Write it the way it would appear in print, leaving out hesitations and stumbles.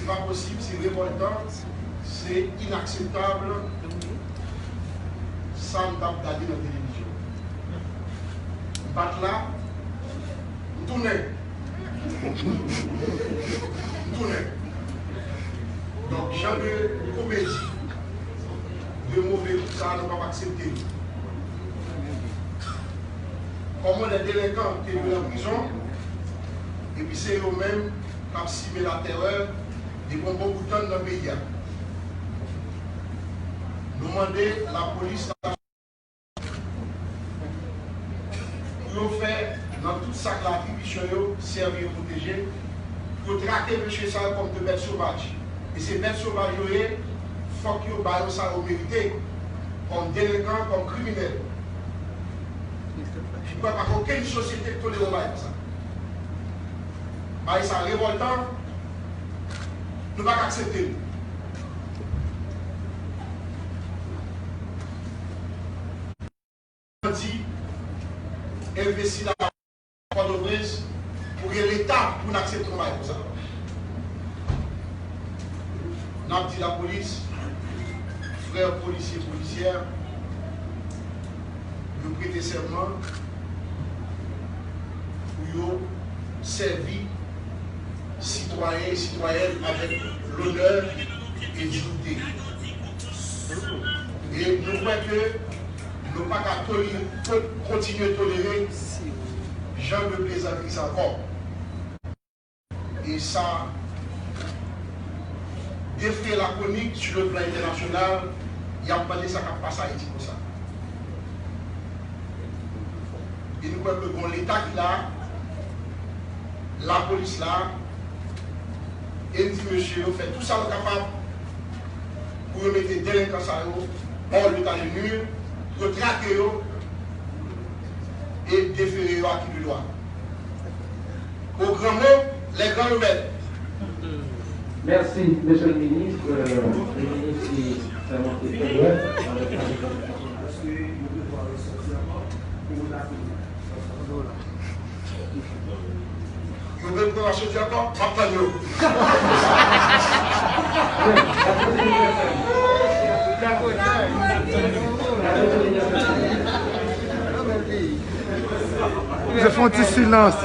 c'est pas possible, c'est révoltant, c'est inacceptable. Ça, on t'a regardé dans la télévision. Bat là, tournez. Tournez. Donc, genre de comédie, de mauvais tout ça, on ne va pas accepter. Comment les délinquants qui sont en prison, et puis c'est eux-mêmes qui ont simé la terreur et qui ont beaucoup de temps dans le pays. Nous demandons la police pour faire dans tout ça que l'attribution servir et protéger, pour traquer M. Sall comme de bêtes sauvages. Et ces bêtes sauvages, il faut qu'ils aient ça au mérité, comme délinquants, comme criminels. Je ne crois pas qu'aucune société tolère ça. Mais ça révoltant, nous ne pouvons pas accepter. On dit, investir dans la Port-au-Prince pour que l'État pour accepter pour ça. Nous avons dit la police, frères policiers et policières, nous prêter serment pour servir citoyens et citoyennes avec l'honneur et dignité. Et nous voyons que nous ne pouvons pas continuer à tolérer Jean de plaisanterie encore. Et ça défait la chronique sur le plan international. Il y a pas de ça qui passe à Haïti pour ça. Et nous voyons que l'État qui l'a, la police là, et dit monsieur, fait tout ça capable pour mettre des délinquants hors l'état de mur, pour traquer et déférer à qui du droit. Au grand mot, les grands nouvelles. Merci, monsieur le ministre. Le ministre qui s'est monté très bien. Vous pouvez prendre un chaudier encore? Pas de Ils font un petit silence.